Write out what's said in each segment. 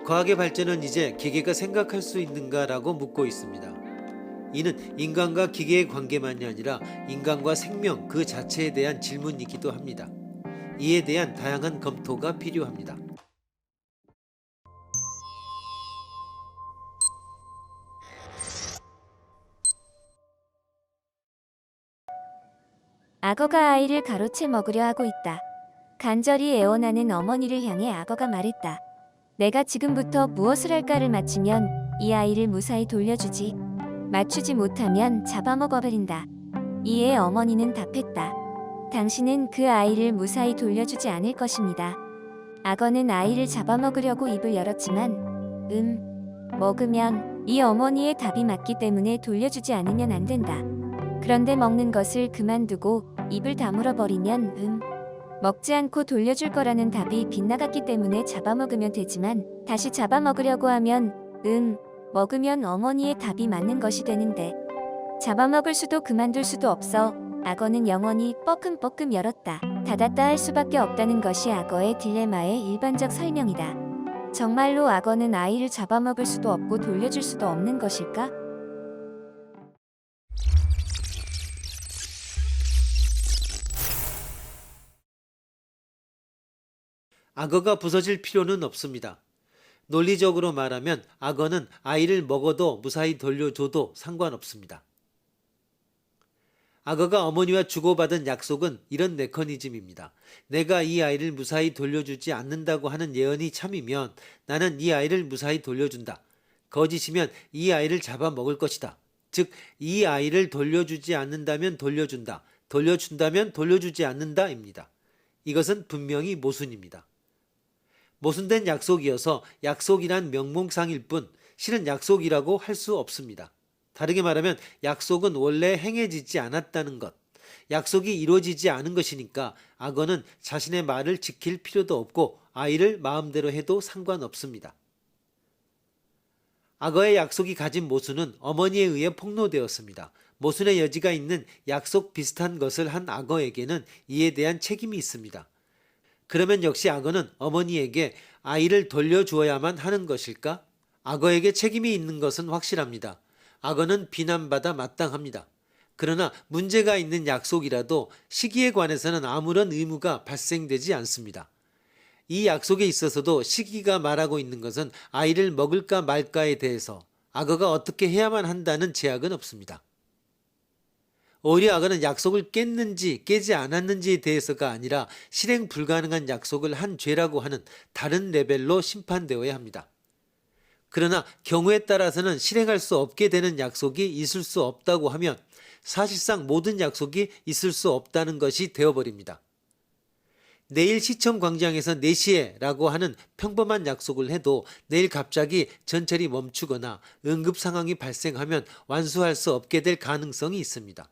과학의 발전은 이제 기계가 생각할 수 있는가라고 묻고 있습니다. 이는 인간과 기계의 관계만이 아니라 인간과 생명 그 자체에 대한 질문이기도 합니다. 이에 대한 다양한 검토가 필요합니다. 악어가 아이를 가로채 먹으려 하고 있다. 간절히 애원하는 어머니를 향해 악어가 말했다. 내가 지금부터 무엇을 할까를 맞추면 이 아이를 무사히 돌려주지. 맞추지 못하면 잡아먹어버린다. 이에 어머니는 답했다. 당신은 그 아이를 무사히 돌려주지 않을 것입니다. 악어는 아이를 잡아먹으려고 입을 열었지만 먹으면 이 어머니의 답이 맞기 때문에 돌려주지 않으면 안 된다. 그런데 먹는 것을 그만두고 입을 다물어 버리면 먹지 않고 돌려줄 거라는 답이 빗나갔기 때문에 잡아먹으면 되지만 다시 잡아먹으려고 하면 먹으면 어머니의 답이 맞는 것이 되는데 잡아먹을 수도 그만둘 수도 없어 악어는 영원히 뻐끔뻐끔 열었다 닫았다 할 수밖에 없다는 것이 악어의 딜레마의 일반적 설명이다. 정말로 악어는 아이를 잡아먹을 수도 없고 돌려줄 수도 없는 것일까? 악어가 부서질 필요는 없습니다. 논리적으로 말하면 악어는 아이를 먹어도 무사히 돌려줘도 상관없습니다. 악어가 어머니와 주고받은 약속은 이런 메커니즘입니다. 내가 이 아이를 무사히 돌려주지 않는다고 하는 예언이 참이면 나는 이 아이를 무사히 돌려준다. 거짓이면 이 아이를 잡아먹을 것이다. 즉, 이 아이를 돌려주지 않는다면 돌려준다. 돌려준다면 돌려주지 않는다입니다. 이것은 분명히 모순입니다. 모순된 약속이어서 약속이란 명목상일 뿐 실은 약속이라고 할 수 없습니다. 다르게 말하면 약속은 원래 행해지지 않았다는 것, 약속이 이루어지지 않은 것이니까 악어는 자신의 말을 지킬 필요도 없고 아이를 마음대로 해도 상관없습니다. 악어의 약속이 가진 모순은 어머니에 의해 폭로되었습니다. 모순의 여지가 있는 약속 비슷한 것을 한 악어에게는 이에 대한 책임이 있습니다. 그러면 역시 악어는 어머니에게 아이를 돌려주어야만 하는 것일까? 악어에게 책임이 있는 것은 확실합니다. 악어는 비난받아 마땅합니다. 그러나 문제가 있는 약속이라도 시기에 관해서는 아무런 의무가 발생되지 않습니다. 이 약속에 있어서도 시기가 말하고 있는 것은 아이를 먹을까 말까에 대해서 악어가 어떻게 해야만 한다는 제약은 없습니다. 오히려 악어는 약속을 깼는지 깨지 않았는지에 대해서가 아니라 실행 불가능한 약속을 한 죄라고 하는 다른 레벨로 심판되어야 합니다. 그러나 경우에 따라서는 실행할 수 없게 되는 약속이 있을 수 없다고 하면 사실상 모든 약속이 있을 수 없다는 것이 되어버립니다. 내일 시청 광장에서 4시에 라고 하는 평범한 약속을 해도 내일 갑자기 전철이 멈추거나 응급 상황이 발생하면 완수할 수 없게 될 가능성이 있습니다.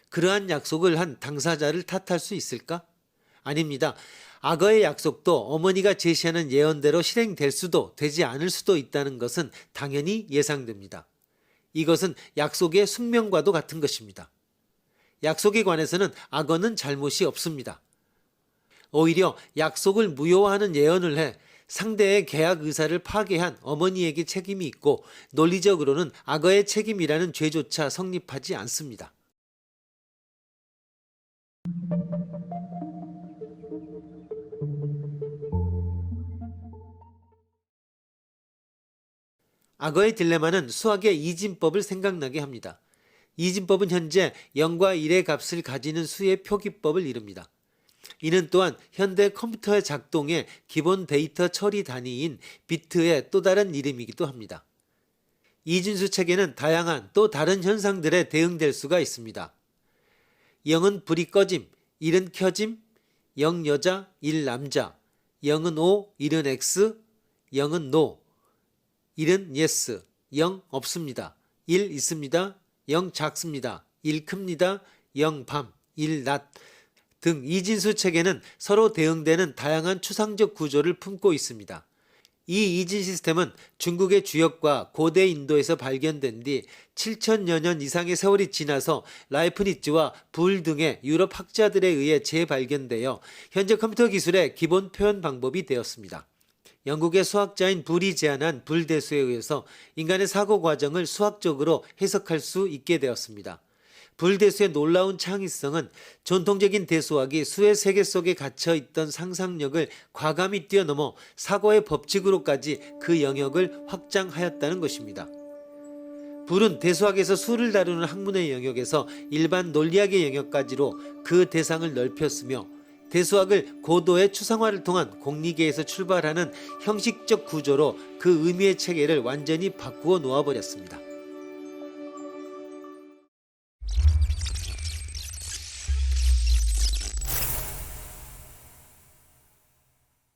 그러한 약속을 한 당사자를 탓할 수 있을까? 아닙니다. 악어의 약속도 어머니가 제시하는 예언대로 실행될 수도 되지 않을 수도 있다는 것은 당연히 예상됩니다. 이것은 약속의 숙명과도 같은 것입니다. 약속에 관해서는 악어는 잘못이 없습니다. 오히려 약속을 무효화하는 예언을 해 상대의 계약 의사를 파괴한 어머니에게 책임이 있고 논리적으로는 악어의 책임이라는 죄조차 성립하지 않습니다. 악어의 딜레마는 수학의 이진법을 생각나게 합니다. 이진법은 현재 0과 1의 값을 가지는 수의 표기법을 이룹니다. 이는 또한 현대 컴퓨터의 작동의 기본 데이터 처리 단위인 비트의 또 다른 이름이기도 합니다. 이진수 체계는 다양한 또 다른 현상들에 대응될 수가 있습니다. 0은 불이 꺼짐, 1은 켜짐, 0 여자, 1 남자, 0은 O, 1은 X, 0은 NO, 1은 yes, 0 없습니다. 1 있습니다. 0 작습니다. 1 큽니다. 0 밤, 1 낮 등 이진수 체계는 서로 대응되는 다양한 추상적 구조를 품고 있습니다. 이 이진 시스템은 중국의 주역과 고대 인도에서 발견된 뒤 7천여 년 이상의 세월이 지나서 라이프니츠와 불 등의 유럽 학자들에 의해 재발견되어 현재 컴퓨터 기술의 기본 표현 방법이 되었습니다. 영국의 수학자인 불이 제안한 불대수에 의해서 인간의 사고 과정을 수학적으로 해석할 수 있게 되었습니다. 불대수의 놀라운 창의성은 전통적인 대수학이 수의 세계 속에 갇혀 있던 상상력을 과감히 뛰어넘어 사고의 법칙으로까지 그 영역을 확장하였다는 것입니다. 불은 대수학에서 수를 다루는 학문의 영역에서 일반 논리학의 영역까지로 그 대상을 넓혔으며 대수학을 고도의 추상화를 통한 공리계에서 출발하는 형식적 구조로 그 의미의 체계를 완전히 바꾸어 놓아버렸습니다.